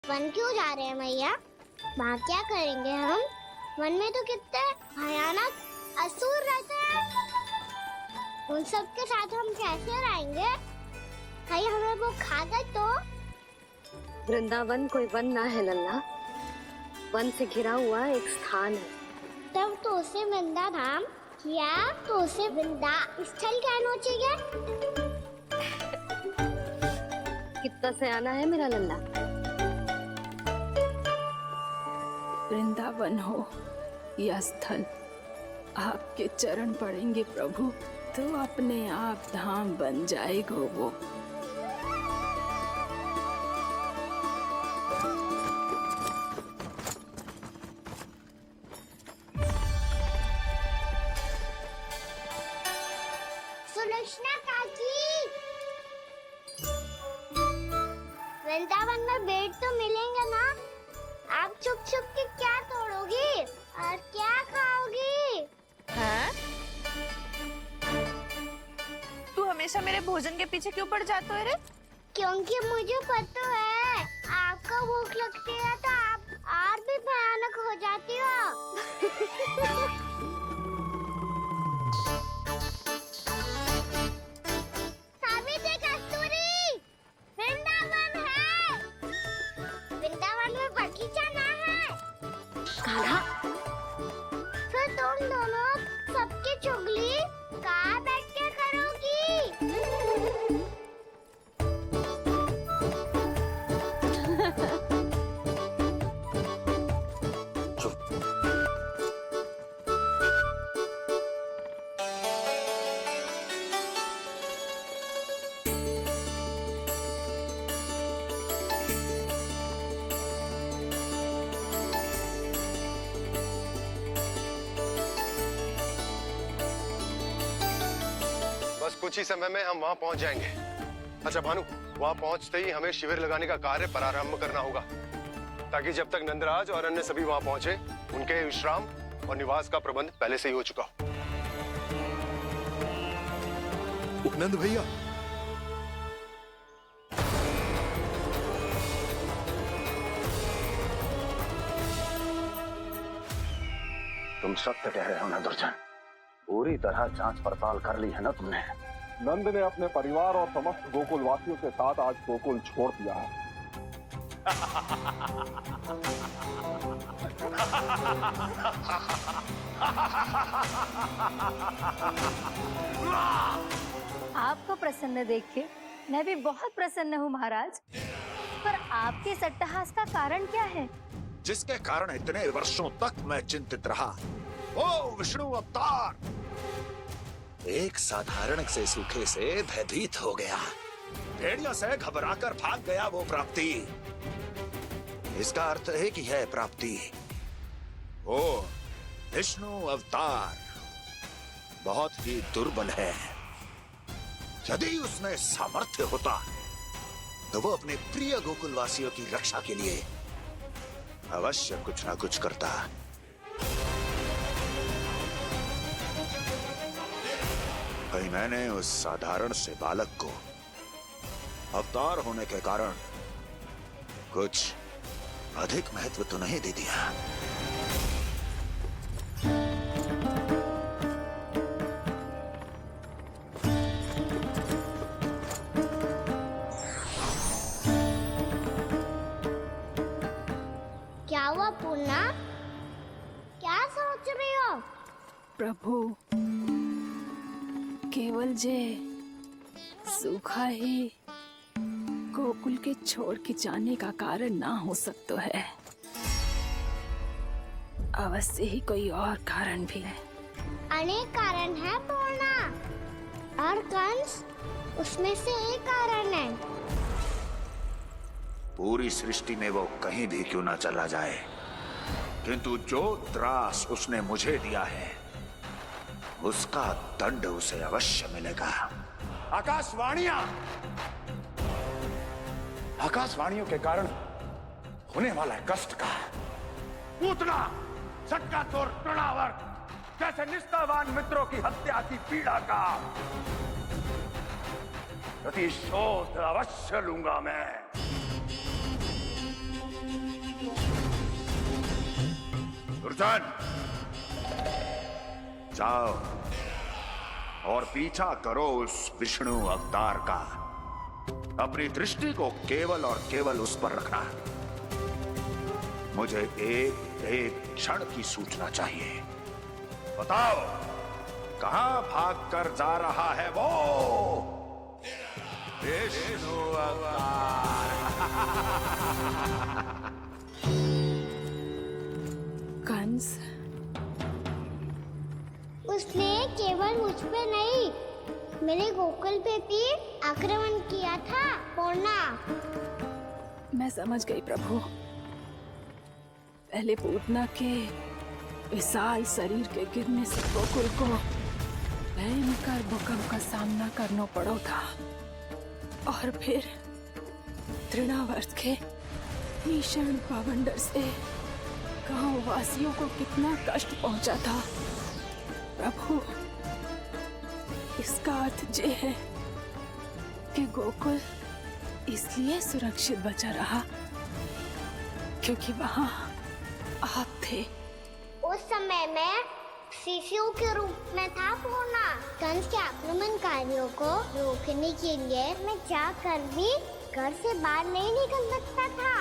One क्यों जा रहे हैं मैया? वहाँ क्या करेंगे हम? वन में तो कितने भयानक असुर रहते हैं। उन सब के साथ हम कैसे रहेंगे? कहीं हमें वो खा गए तो? वृंदावन कोई वन ना है लल्ला, वन से घिरा हुआ एक स्थान है। तब तो उसे वृंदा धाम या तो उसे वृंदा स्थल कहना चाहिए। कितना सयाना है मेरा लल्ला। वृंदावन हो या स्थल, आपके चरण पड़ेंगे प्रभु तो अपने आप धाम बन जाएगा वो। सुलक्षणा काकी, वृंदावन में बेट तो मिलेंगे ना? आप छुप छुप के क्या तोड़ोगी और क्या खाओगी? हाँ? तू हमेशा मेरे भोजन के पीछे क्यों पड़ जाता है रे? क्योंकि मुझे पता है आपको भूख लगती है तो आप और भी भयानक हो जाती हो। सावित्री, कस्तूरी, वृंदावन है। वृंदावन में बगीचा ना है। कान्हा, फिर तुम दोनों सबकी चुगली कहाँ बैठ के करोगी? बस कुछ ही समय में हम वहां पहुंच जाएंगे। अच्छा भानु, वहां पहुंचते ही हमें शिविर लगाने का कार्य प्रारंभ करना होगा, ताकि जब तक नंदराज और अन्य सभी वहां पहुंचे उनके विश्राम और निवास का प्रबंध पहले से ही हो चुका हो। उपनंद भैया, तुम सत्य कह रहे हो ना दुर्जन? पूरी तरह जांच पड़ताल कर ली है ना तुमने? नंद ने अपने परिवार और समस्त गोकुल वासियों के साथ आज गोकुल छोड़ दिया है। आपको प्रसन्न देख के मैं भी बहुत प्रसन्न हूँ महाराज। पर आपके सट्टाहास का कारण क्या है? जिसके कारण इतने वर्षों तक मैं चिंतित रहा, ओ विष्णु अवतार, एक साधारण से सूखे से भयभीत हो गया, भेड़ियों से घबराकर भाग गया वो प्राप्ति। इसका अर्थ है कि यह प्राप्ति ओ विष्णु अवतार बहुत ही दुर्बल है। यदि उसमें सामर्थ्य होता तो वो अपने प्रिय गोकुलवासियों की रक्षा के लिए अवश्य कुछ ना कुछ करता। कहीं मैंने उस साधारण से बालक को अवतार होने के कारण कुछ अधिक महत्व तो नहीं दे दिया। क्या हुआ पूर्णा? क्या सोच रही हो? प्रभु, केवल जे सूखा ही गोकुल के छोड़ के जाने का कारण ना हो सकता है, अवश्य ही कोई और कारण भी है। अनेक कारण है पूर्णा, और कंस उसमें से एक कारण है। पूरी सृष्टि में वो कहीं भी क्यों ना चला जाए, किंतु जो त्रास उसने मुझे दिया है उसका दंड उसे अवश्य मिलेगा। आकाशवाणियों के कारण होने वाला कष्ट का, पूतना, सटका चोर, तृणावर जैसे निष्ठावान मित्रों की हत्या की पीड़ा का प्रतिशोध अवश्य लूंगा मैं। दुर्जन, जाओ और पीछा करो उस विष्णु अवतार का। अपनी दृष्टि को केवल और केवल उस पर रखना। मुझे एक एक क्षण की सूचना चाहिए। बताओ, कहां भागकर जा रहा है वो विष्णु अवतार? कंस, उसने केवल मुझ पे नहीं, मेरे गोकुल पे भी आक्रमण किया था पूर्णा। मैं समझ गई प्रभु। पहले पूतना के विशाल शरीर के गिरने से गोकुल को भयंकर भूकंप का सामना करना पड़ा था, और फिर तृणावर्त के भीषण पावंडर से गांव वासियों को कितना कष्ट पहुंचा था। प्रभु, इसका अर्थ ये है कि गोकुल इसलिए सुरक्षित बचा रहा क्योंकि वहां आप थे। उस समय मैं शिशु के रूप में था पूर्णा। कंस के आक्रमणकारियों को रोकने के लिए मैं जाकर भी घर से बाहर नहीं निकल सकता था,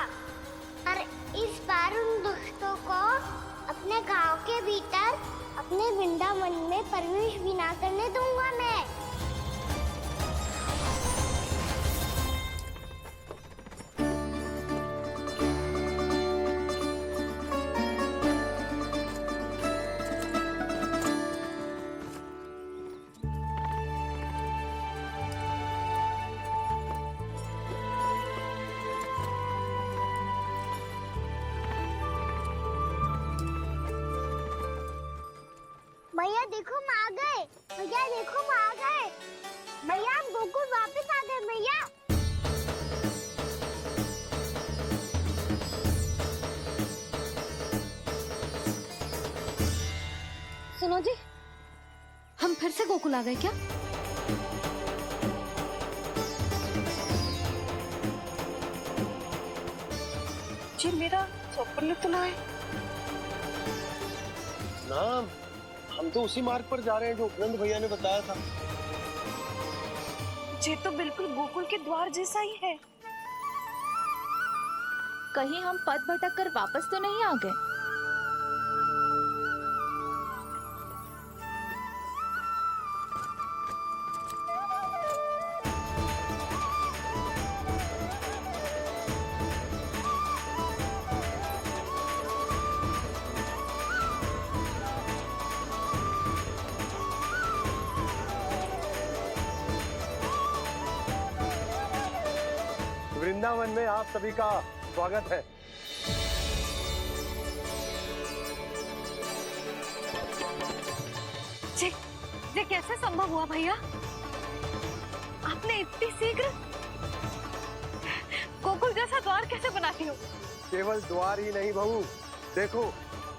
और इस बार उन दुष्टों को अपने गांव के भीतर अपने वृंदावन में प्रवेश भी ना करने दूंगा मैं। भैया देखो हम आ गए, भैया देखो हम आ गए, भैया हम गोकुल वापस आ गए भैया। सुनो जी, हम फिर से गोकुल आ गए क्या? जी मेरा स्वप्न तो ना है। ना, हम तो उसी मार्ग पर जा रहे हैं जो उपनंद भैया ने बताया था। ये तो बिल्कुल गोकुल के द्वार जैसा ही है। कहीं हम पथ भटक कर वापस तो नहीं आ गए? वृंदावन में आप सभी का स्वागत है। ये कैसे संभव हुआ भैया? आपने इतनी शीघ्र गोकुल जैसा द्वार कैसे बनाती हो? केवल द्वार ही नहीं बहू, देखो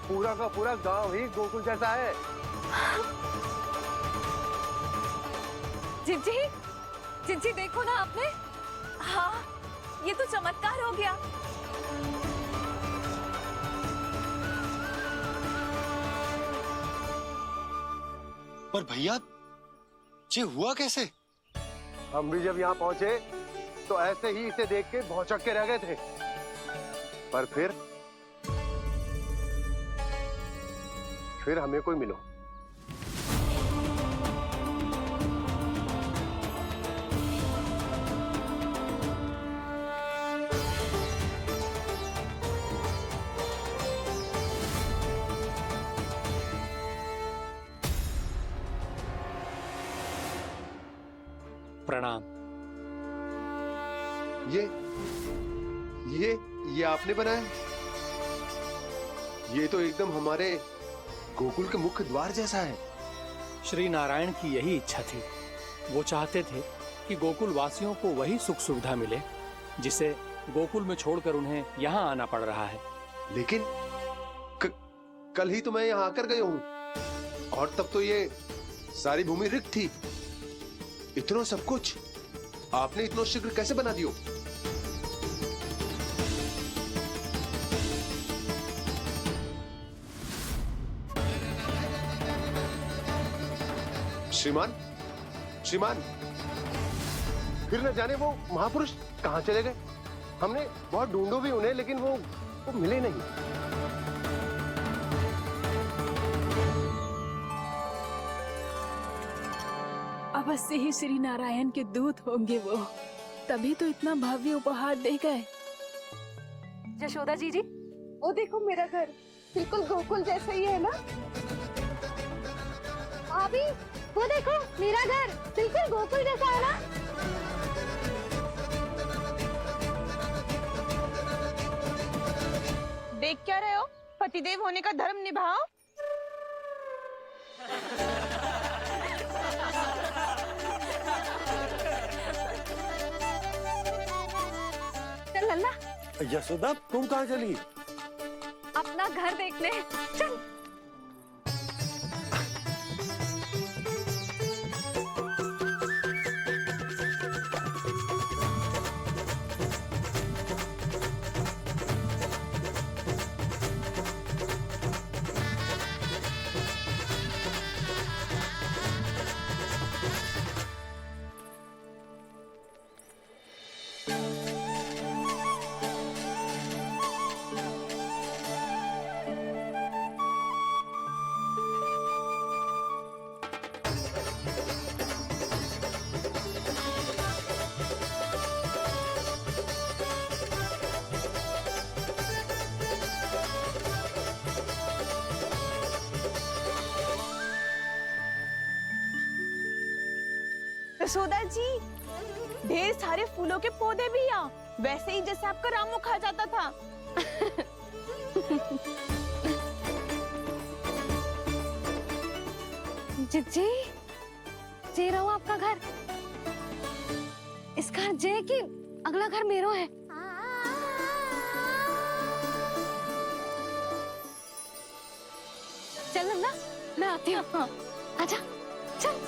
पूरा का पूरा गांव ही गोकुल जैसा है। जिज्जी, जिज्जी देखो ना आपने। हाँ, ये तो चमत्कार हो गया। पर भैया, ये हुआ कैसे? हम भी जब यहाँ पहुंचे तो ऐसे ही इसे देख के भौचक के रह गए थे, पर फिर हमें कोई मिलो। प्रणाम। ये आपने बनाया? ये तो एकदम हमारे गोकुल के मुख्य द्वार जैसा है। श्री नारायण की यही इच्छा थी। वो चाहते थे कि गोकुल वासियों को वही सुख सुविधा मिले जिसे गोकुल में छोड़कर उन्हें यहाँ आना पड़ रहा है। लेकिन कल ही तो मैं यहाँ आकर गया हूँ, और तब तो ये सारी भूमि रिक्त थी। इतना सब कुछ आपने इतना शीघ्र कैसे बना दियो? श्रीमान, श्रीमान, फिर न जाने वो महापुरुष कहाँ चले गए। हमने बहुत ढूंढो भी उन्हें, लेकिन वो मिले नहीं। अवश्य ही श्री नारायण के दूत होंगे वो, तभी तो इतना भव्य उपहार दे गए। यशोदा जी, वो देखो मेरा घर बिल्कुल गोकुल जैसा ही है ना। भाभी, वो देखो मेरा घर बिल्कुल गोकुल जैसा है ना। देख क्या रहे हो? पतिदेव होने का धर्म निभाओ। चल लल्ला, यशोदा तुम कहाँ चली? अपना घर देखने चल। यशोदा जी, ढेर सारे फूलों के पौधे भी यहाँ, वैसे ही जैसे आपका रामू खा जाता था। जी, जे रहो आपका घर। इस घर जे की अगला घर मेरो है। चल ना, मैं आती हूँ। हाँ, आजा, चल।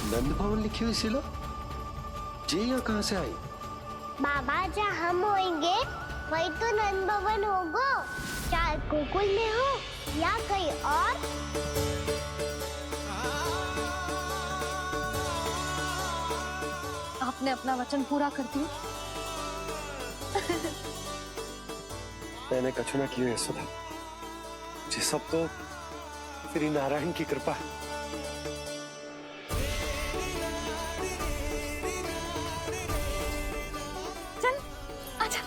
नंद भवन लिखी हुई सिलो जी यहाँ कहाँ से आई? बाबा, जहाँ हम होंगे वही तो नंद भवन होगा। चाहे गोकुल में हो या कहीं और। आपने अपना वचन पूरा कर दिया। मैंने कछु ना किया यशोदा, ये सब तो श्री नारायण की कृपा है। चल, आजा।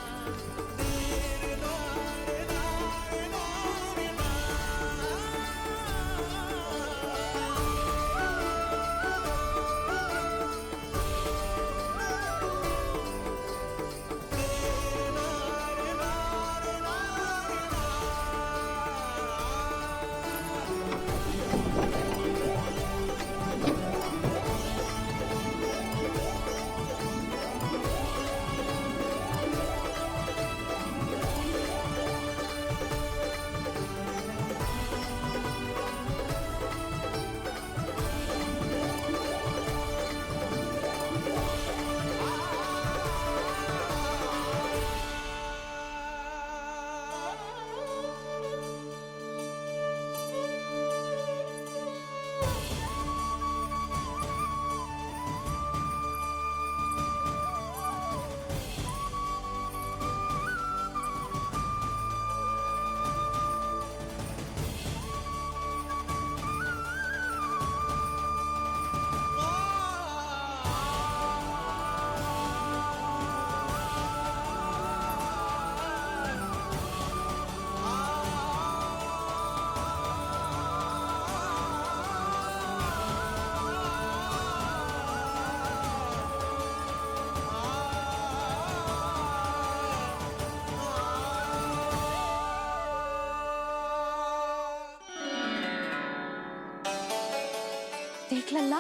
देख लल्ला,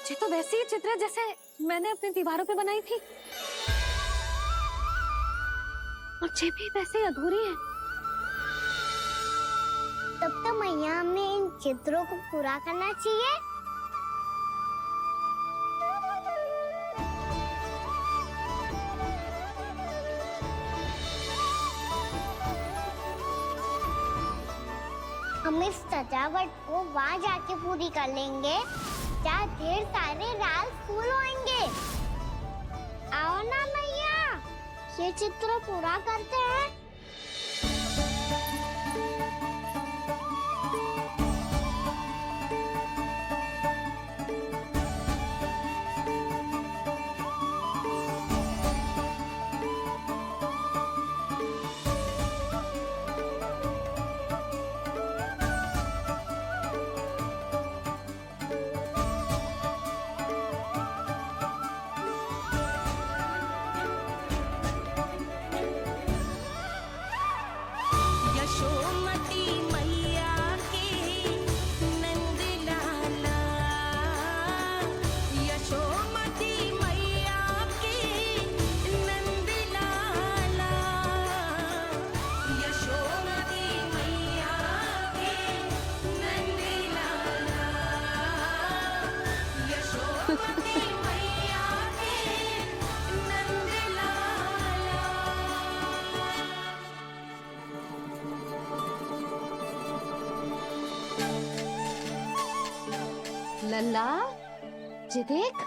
ये तो वैसी ही चित्र है जैसे मैंने अपनी दीवारों पे बनाई थी, और ये भी वैसे ही अधूरी है। तब तो मैया हमें इन चित्रों को पूरा करना चाहिए। हम इस सजावट को वहाँ जाके पूरी कर लेंगे जहाँ ढेर सारे लाल फूल होंगे। आओ ना मैया, ये चित्र पूरा करते हैं। लल्ला, ये देख,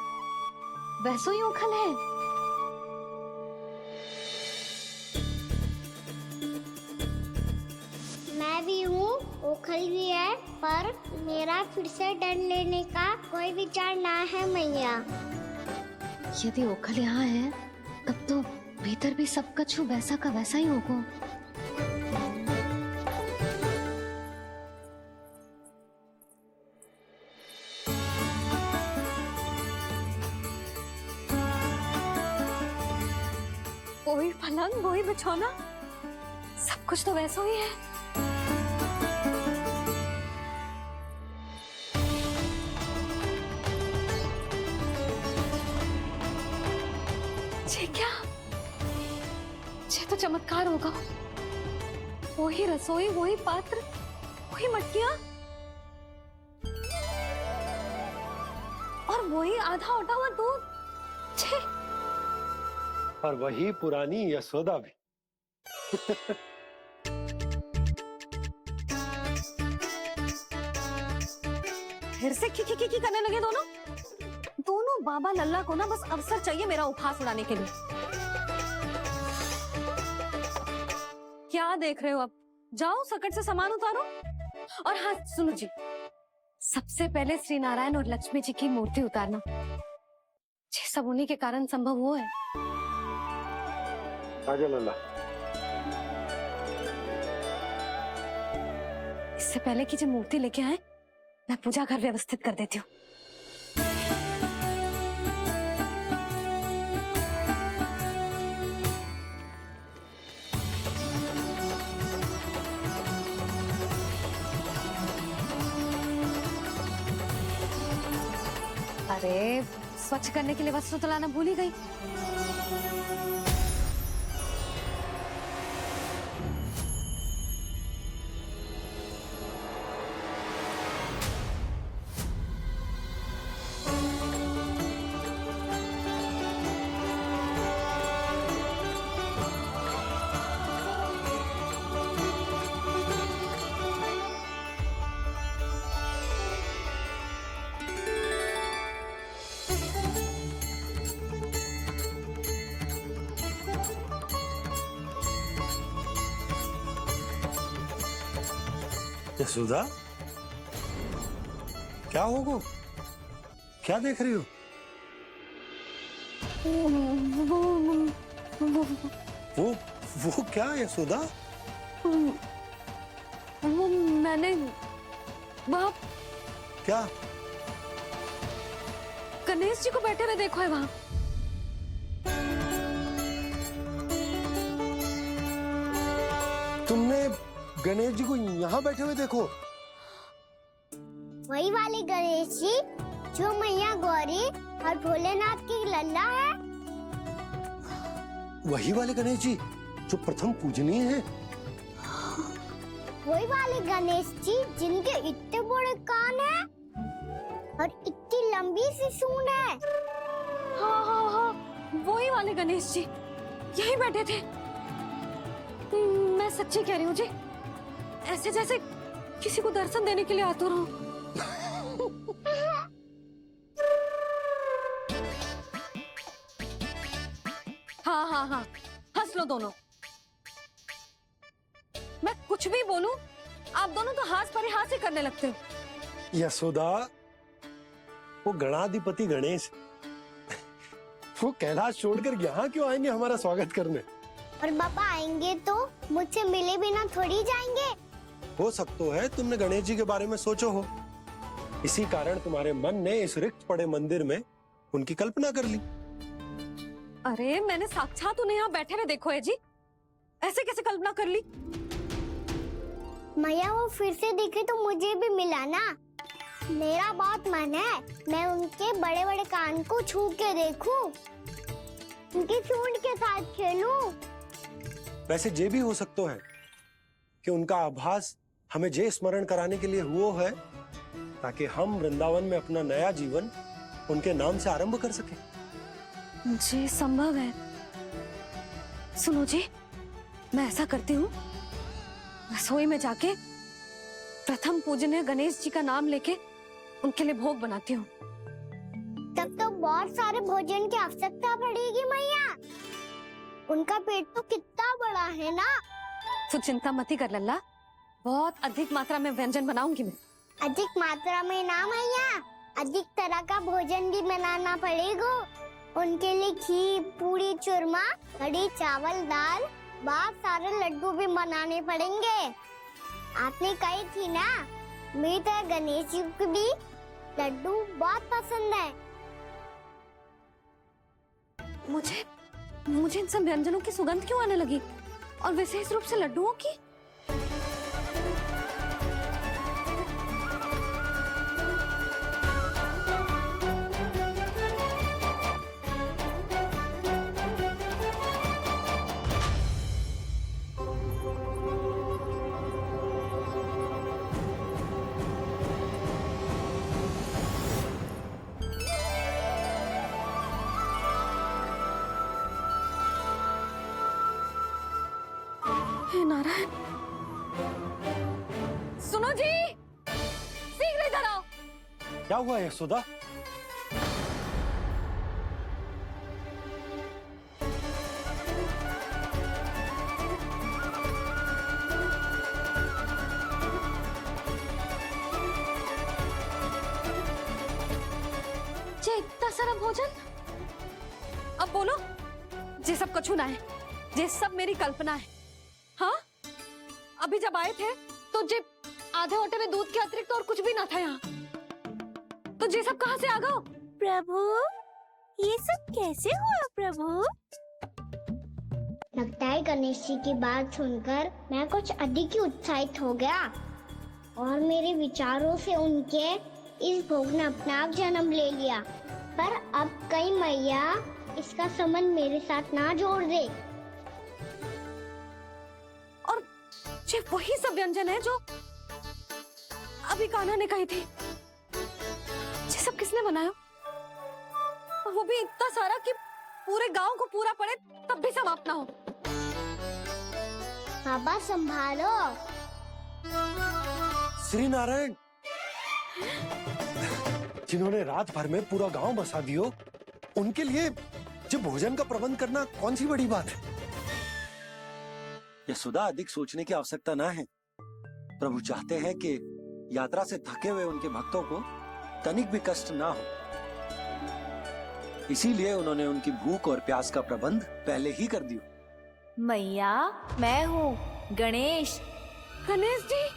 वैसो ही उखल है। मैं भी हूँ, उखल भी है, पर मेरा फिर से डर लेने का कोई विचार ना है मैया। यदि ओखल यहाँ है, तब तो भीतर भी सब कछु वैसा का वैसा ही होगा। वही पलंग, वही बिछौना, सब कुछ तो वैसा ही है। ये क्या? ये तो चमत्कार होगा। वही रसोई, वही पात्र, वही मटकियां, और वही आधा उटा हुआ दूध। छे! और वही पुरानी यशोदा भी। फिर से खी करने लगे दोनों। दोनों बाबा लल्ला को ना बस अवसर चाहिए मेरा उपहास उड़ाने के लिए। क्या देख रहे हो? अब जाओ, सकट से सामान उतारो। और हाँ सुनो जी, सबसे पहले श्री नारायण और लक्ष्मी जी की मूर्ति उतारना। ये सब उन्हीं के कारण संभव हुआ है। आजा लल्ला। इससे पहले कि जो मूर्ति लेके आए, मैं पूजा घर व्यवस्थित कर देती हूँ। अरे, स्वच्छ करने के लिए वस्त्र तो लाना भूल ही गई। यशोदा, क्या होगा? क्या देख रही हो? वो क्या यशोदा? वो मैंने वहाँ क्या? गणेश जी को बैठे हुए देखो है वहाँ। तुमने गणेश जी को यहाँ बैठे हुए देखो? वही वाले गणेश जी जो मैया गौरी और भोलेनाथ की लल्ला है। वही वाले गणेश जी जो प्रथम पूजनीय हैं। वही वाले गणेश जी जिनके इतने बड़े कान हैं और इतनी लंबी सी सूंड है। हाँ हाँ हाँ, वही वाले गणेश जी यही बैठे थे। मैं सच्ची कह रही हूँ जी, ऐसे जैसे किसी को दर्शन देने के लिए आतुर हूँ। हाँ हाँ हाँ, हंस लो दोनों। मैं कुछ भी बोलूं, आप दोनों तो हाथ परिहास ही करने लगते हो। यशोदा, वो गणाधिपति गणेश वो कैलाश छोड़कर यहाँ क्यों आएंगे हमारा स्वागत करने? और पापा आएंगे तो मुझसे मिले बिना थोड़ी जाएंगे। हो सकता है तुमने गणेश जी के बारे में सोचो हो, इसी कारण तुम्हारे मन ने इस रिक्त पड़े मंदिर में उनकी कल्पना कर ली। अरे मैंने साक्षात उन्हें यहाँ बैठे हुए देखो है जी, ऐसे कैसे कल्पना कर ली? मैया वो फिर से दिखे तो मुझे भी मिला ना। मेरा बहुत मन है मैं उनके बड़े बड़े कान को छू के देखूं, उनकी सूंड के साथ खेलूं। वैसे ये भी हो सकता है कि उनका आभास हमें जे स्मरण कराने के लिए हुआ है ताकि हम वृंदावन में अपना नया जीवन उनके नाम से आरंभ कर सके। जी संभव है। सुनो जी, मैं ऐसा करती हूँ, रसोई में जाके प्रथम पूजनीय गणेश जी का नाम लेके उनके लिए भोग बनाती हूँ। तब तो बहुत सारे भोजन की आवश्यकता पड़ेगी मैया, उनका पेट तो कितना बड़ा है ना। तो चिंता मत ही कर लल्ला, बहुत अधिक मात्रा में व्यंजन बनाऊंगी मैं। अधिक मात्रा में ना मैया, अधिक तरह का भोजन भी बनाना पड़ेगा। उनके लिए खीर, पूरी, चूरमा, कढ़ी, चावल, दाल, बहुत सारे लड्डू भी बनाने पड़ेंगे। आपने कही थी ना, मेरी तरह गणेश जी को भी लड्डू बहुत पसंद है। मुझे इन सब व्यंजनों की सुगंध क्यों आने लगी, और विशेष रूप से लड्डुओं की? हे नारायण, सुनो जी, शीघ्र इधर आओ। क्या हुआ यशोदा? जे इतना सारा भोजन, अब बोलो, जे सब कछु ना है, जे सब मेरी कल्पना है। हाँ, अभी जब आए थे तो जे आधे ओटे में दूध के अतिरिक्त और कुछ भी ना था यहाँ, तो जे सब कहाँ से आ गए? प्रभु, ये सब कैसे हुआ प्रभु? लगता है गणेश जी की बात सुनकर मैं कुछ अधिक ही उत्साहित हो गया और मेरे विचारों से उनके इस भोग ने अपना आप जन्म ले लिया। पर अब कहीं मैया इसका संबंध मेरे साथ ना जोड़ दे। और ये वही सब व्यंजन है जो अभी कान्हा ने कही थी। ये सब किसने बनाया? और वो भी इतना सारा कि पूरे गांव को पूरा पड़े तब भी समाप्त ना हो। बाबा संभालो। श्री नारायण, जिन्होंने रात भर में पूरा गांव बसा दियो, उनके लिए जो भोजन का प्रबंध करना कौन सी बड़ी बात है? यशोदा, अधिक सोचने की आवश्यकता ना है। प्रभु चाहते हैं कि यात्रा से थके हुए उनके भक्तों को तनिक भी कष्ट ना हो, इसीलिए उन्होंने उनकी भूख और प्यास का प्रबंध पहले ही कर दिया। मैया, मैं हूँ गणेश। गणेश जी,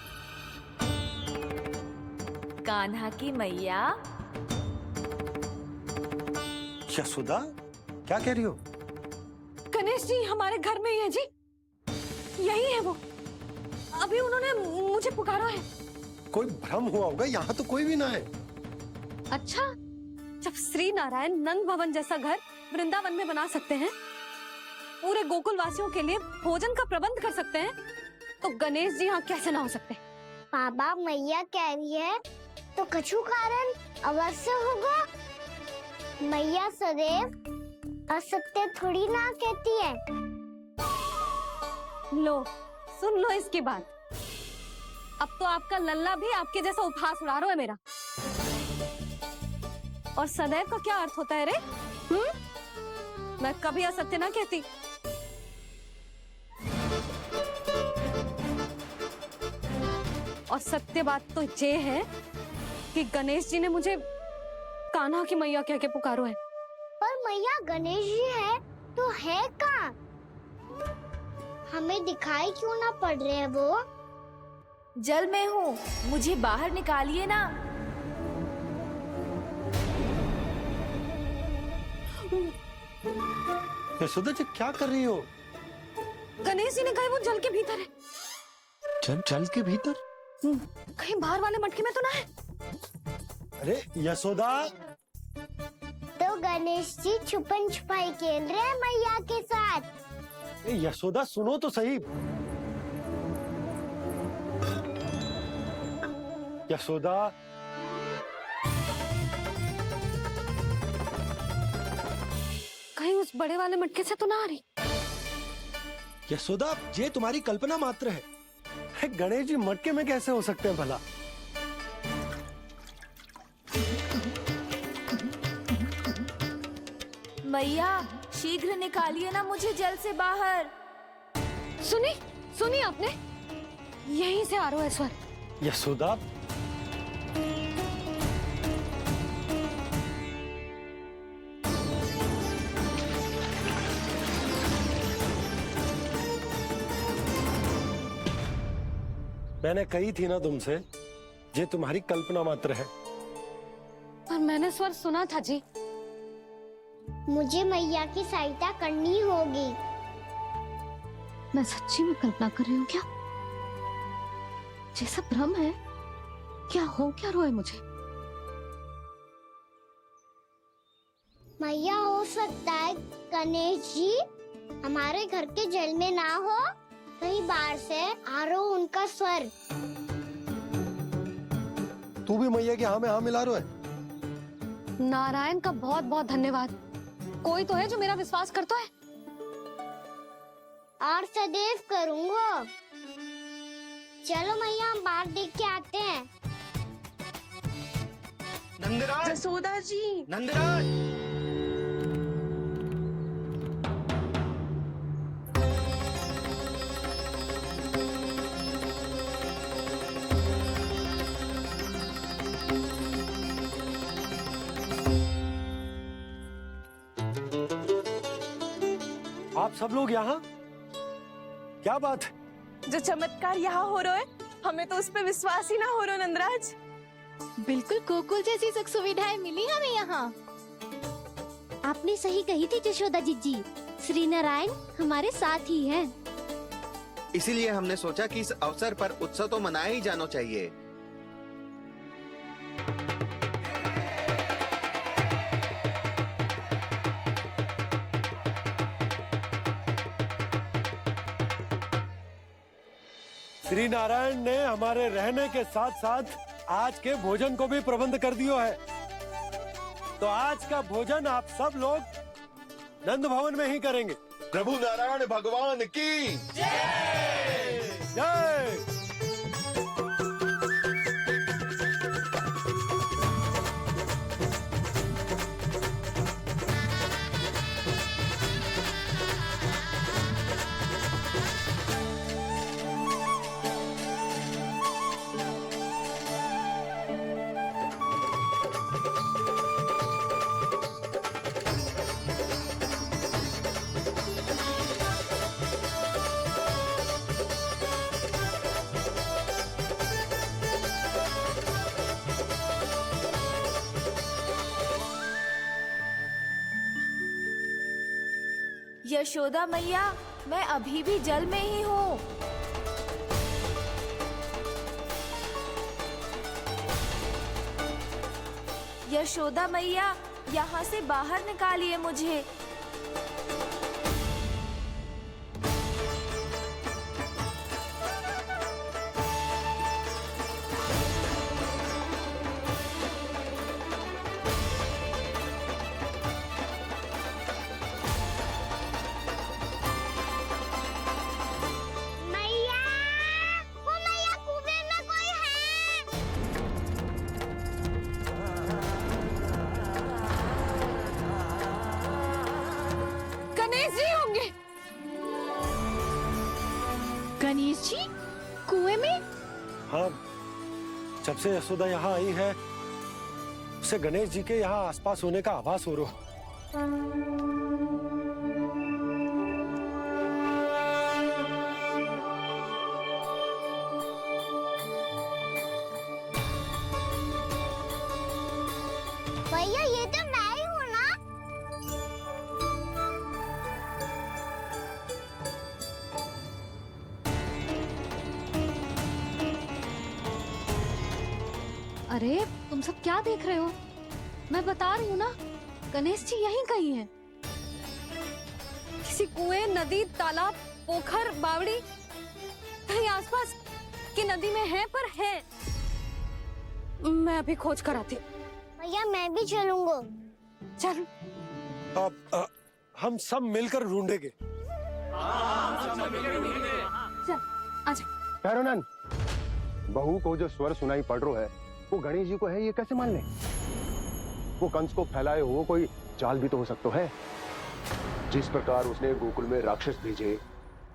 कान्हा की मैया। यशोदा, क्या कह रही हो? गणेश जी हमारे घर में ही है जी, यही है वो। अभी उन्होंने मुझे पुकारा है। कोई भ्रम हुआ होगा, यहाँ तो कोई भी ना है। अच्छा, जब श्री नारायण नंद भवन जैसा घर वृंदावन में बना सकते हैं, पूरे गोकुल वासियों के लिए भोजन का प्रबंध कर सकते हैं, तो गणेश जी यहाँ कैसे ना हो सकते? बाबा मैया कह रही है तो कछु कारण अवश्य होगा। मैया सदैव असत्य थोड़ी ना कहती है। लो, सुन लो इसकी बात। अब तो आपका लल्ला भी आपके जैसा उपहास उड़ा रहा है मेरा। और सदैव का क्या अर्थ होता है रे? मैं कभी असत्य ना कहती। और सत्य बात तो ये है कि गणेश जी ने मुझे कान्हा की मैया कह के पुकारो है। पर मैया गणेश जी है तो है कहाँ? हमें दिखाई क्यों ना पड़ रहे हैं वो? जल में हूँ, मुझे बाहर निकालिए ना। यशोदा जी क्या कर रही हो? गणेश जी ने कहा वो जल के भीतर है। जल के भीतर? कहीं बाहर वाले मटके में तो ना है? अरे यशोदा! तो गणेश जी छुपन छुपाई खेल रहे हैं मैया के साथ। यशोदा सुनो तो सही। यशोदा, कहीं उस बड़े वाले मटके से तो ना आ रही? यशोदा ये तुम्हारी कल्पना मात्र है। गणेश जी मटके में कैसे हो सकते हैं भला? मैया शीघ्र निकालिए ना मुझे जल से बाहर। सुनी आपने? यहीं से आ रहा है स्वर। यशोदा, मैंने कही थी ना तुमसे, ये तुम्हारी कल्पना मात्र है। पर मैंने स्वर सुना था जी। मुझे मैया की सहायता करनी होगी। मैं सच्ची में कल्पना कर रही हूँ क्या? ये सब भ्रम है क्या? हो क्या रहा है मुझे? मैया हो सकता है गणेश जी हमारे घर के जल में ना हो, कहीं बाहर से आ रहा हो उनका स्वर। तू भी मैया के हाँ में हाँ मिला रहा है। नारायण का बहुत बहुत धन्यवाद। कोई तो है जो मेरा विश्वास करता है। और सदैव करूँगा। चलो मैया हम बाहर देख के आते हैं। नंदराज! जसोदा जी! नंदराज! आप सब लोग यहाँ? क्या बात है? जो चमत्कार यहाँ हो रहा है, हमें तो उस पे विश्वास ही ना हो रहा नंदराज। बिल्कुल गोकुल जैसी सुख सुविधाएं मिली हमें यहाँ। आपने सही कही थी यशोदा जी, श्री नारायण हमारे साथ ही हैं। इसीलिए हमने सोचा कि इस अवसर पर उत्सव तो मनाया ही जाना चाहिए। श्री नारायण ने हमारे रहने के साथ साथ आज के भोजन को भी प्रबंध कर दिया है। तो आज का भोजन आप सब लोग नंद भवन में ही करेंगे। प्रभु नारायण भगवान की जय जय। यशोदा मैया, मैं अभी भी जल में ही हूँ। यशोदा मैया, यहाँ से बाहर निकालिए मुझे। मैया, वो मैया कुएं में कोई है। गणेश जी होंगे। गणेश जी कुएं में? हाँ, जब से यशोदा यहाँ आई है उसे गणेश जी के यहाँ आसपास होने का आभास हो रहा। भैया ये तो मैं ही हूँ ना। अरे तुम सब क्या देख रहे हो? मैं बता रही हूँ ना, गणेश जी यहीं कहीं हैं। किसी कुएं, नदी, तालाब, पोखर, बावड़ी कहीं आसपास की नदी में है, पर है। मैं अभी खोज कर आती हूँ। भैया मैं भी चलूंगा। चल। अब हम सब मिलकर ढूंढेंगे। चल आजा। पैरोनन, बहू को जो स्वर सुनाई पड़ रहा है वो गणेश जी को है, ये कैसे मान ले? वो कंस को फैलाए हो कोई चाल भी तो हो सकता है। जिस प्रकार उसने गोकुल में राक्षस भेजे,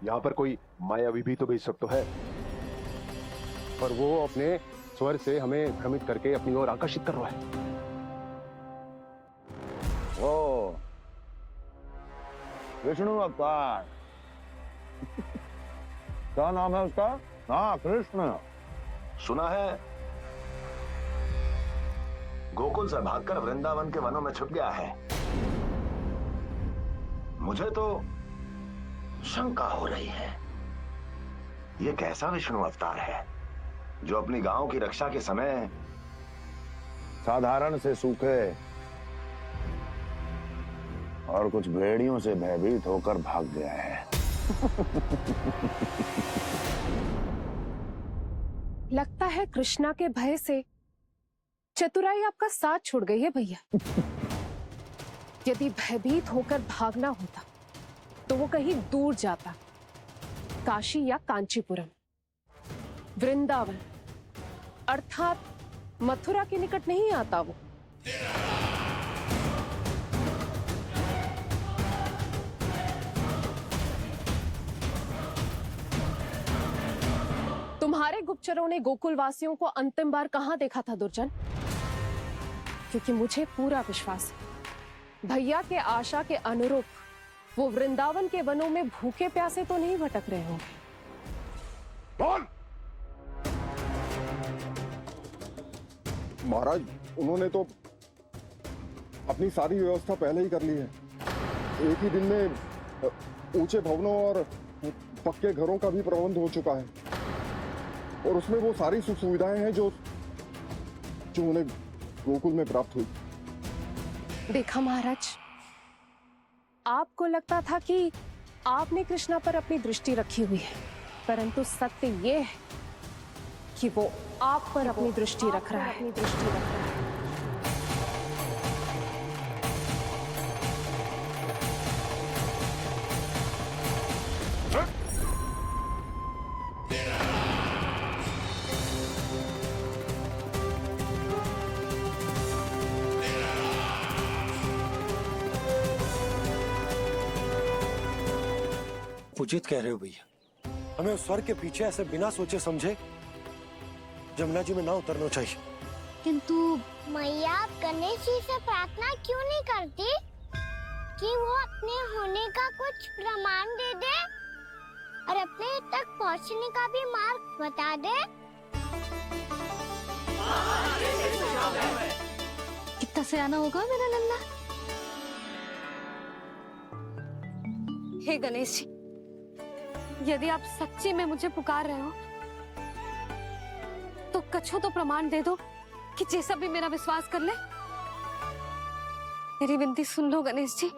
यहाँ पर कोई मायावी भी तो भेज सकता है। पर वो अपने स्वर से हमें भ्रमित करके अपनी ओर आकर्षित कर रहा है। ओ, विष्णु अवतार। क्या नाम है उसका? हाँ, कृष्ण। सुना है गोकुल से भागकर वृंदावन के वनों में छुप गया है। मुझे तो शंका हो रही है, ये कैसा विष्णु अवतार है जो अपनी गांव की रक्षा के समय साधारण से सूखे और कुछ भेड़ियों से भयभीत होकर भाग गया है। लगता है कृष्णा के भय से चतुराई आपका साथ छोड़ गई है भैया। यदि भयभीत होकर भागना होता तो वो कहीं दूर जाता, काशी या कांचीपुरम, वृंदावन अर्थात मथुरा के निकट नहीं आता वो। तुम्हारे गुप्तचरों ने गोकुल वासियों को अंतिम बार कहां देखा था दुर्जन? क्योंकि मुझे पूरा विश्वास है भैया के आशा के अनुरूप वो वृंदावन के वनों में भूखे प्यासे तो नहीं भटक रहे होंगे। बोल। महाराज, उन्होंने तो अपनी सारी व्यवस्था पहले ही कर ली है। एक ही दिन में ऊंचे भवनों और पक्के घरों का भी प्रबंध हो चुका है, और उसमें वो सारी सुख सुविधाएं हैं जो उन्हें गोकुल में प्राप्त हुई। देखा महाराज, आपको लगता था कि आपने कृष्णा पर अपनी दृष्टि रखी हुई है, परंतु सत्य ये है कि वो आप पर अपनी दृष्टि रख रहा है। उचित कह रहे हो भैया, हमें उस स्वर के पीछे ऐसे बिना सोचे समझे जमुना जी में ना उतरना चाहिए। किंतु मैया, आप गणेश जी से प्रार्थना क्यों नहीं करती कि वो अपने होने का कुछ प्रमाण दे दे और अपने तक पहुंचने का भी मार्ग बता दे? कितना सयाना होगा मेरा लल्ला। हे गणेश जी, यदि आप सच्ची में मुझे पुकार रहे हो तो कछो तो प्रमाण दे दो कि जैसा भी मेरा विश्वास कर ले। मेरी विनती सुन लो गणेश जी।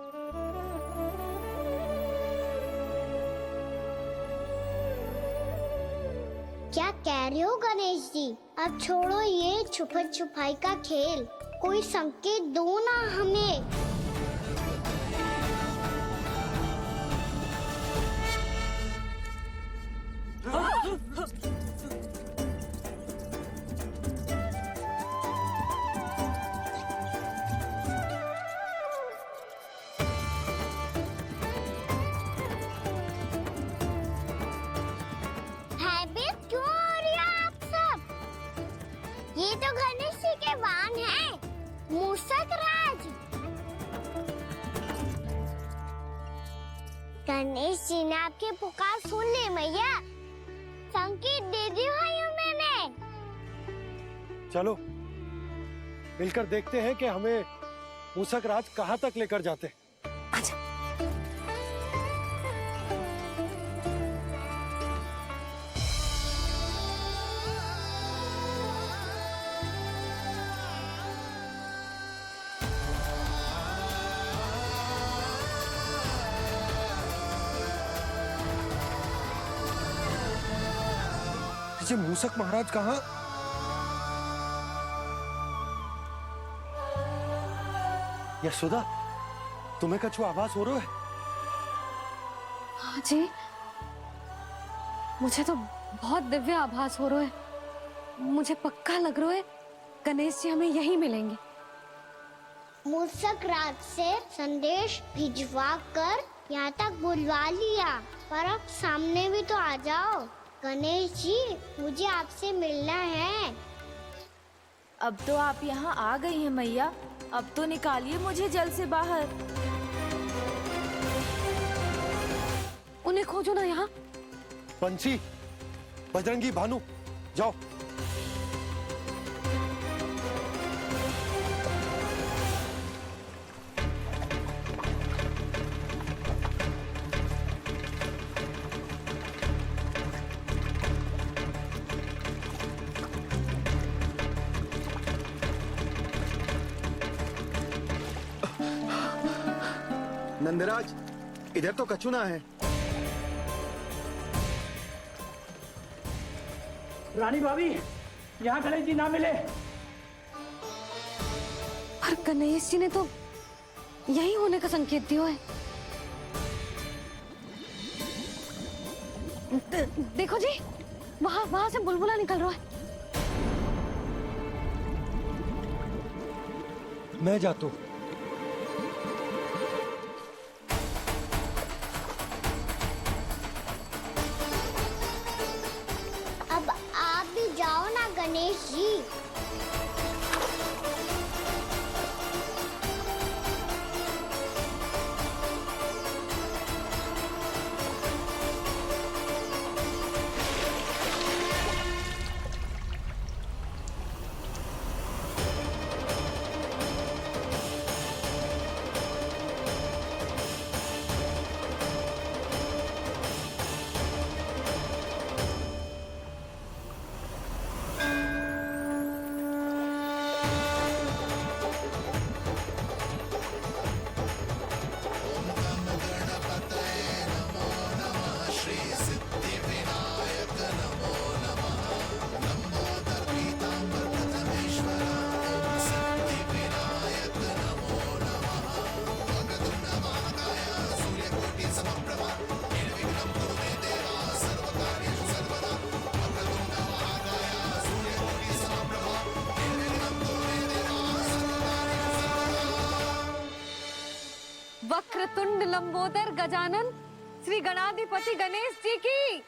क्या कह रहे हो गणेश जी? अब छोड़ो ये छुपन छुपाई का खेल, कोई संकेत दो ना हमें। हैबिट क्यों हो रही है आप सब? ये तो गणेश जी के वाहन हैं, मूषक राज। गणेश जी ने आपकी पुकार सुन ली मैया, संकेत दे दी भाइयों मैंने। चलो मिलकर देखते हैं कि हमें मूषक राज कहाँ तक लेकर जाते हैं। ये मूषक महाराज कहाँ? यशोदा, तुम्हें कछु आभास हो रहा है? हाँ जी, मुझे तो बहुत दिव्य आभास हो रहा है। मुझे पक्का लग रहा है गणेश जी हमें यहीं मिलेंगे। मूषक राज से संदेश भिजवा कर यहाँ तक बुलवा लिया, पर अब सामने भी तो आ जाओ। गणेश जी, मुझे आपसे मिलना है। अब तो आप यहाँ आ गई हैं मैया, अब तो निकालिए मुझे जल से बाहर। उन्हें खोजो ना यहाँ। बंसी, बजरंगी, भानु, जाओ। नंदराज, इधर तो कछुना है। रानी भाभी, यहाँ गणेश जी ना मिले। पर गणेश जी ने तो यही होने का संकेत दिया है। देखो जी, वहां से बुलबुला निकल रहा है। मैं जाता हूँ। अब आप भी जाओ ना गणेश जी। वक्रतुंड लंबोदर गजानन श्री गणाधिपति गणेश जी की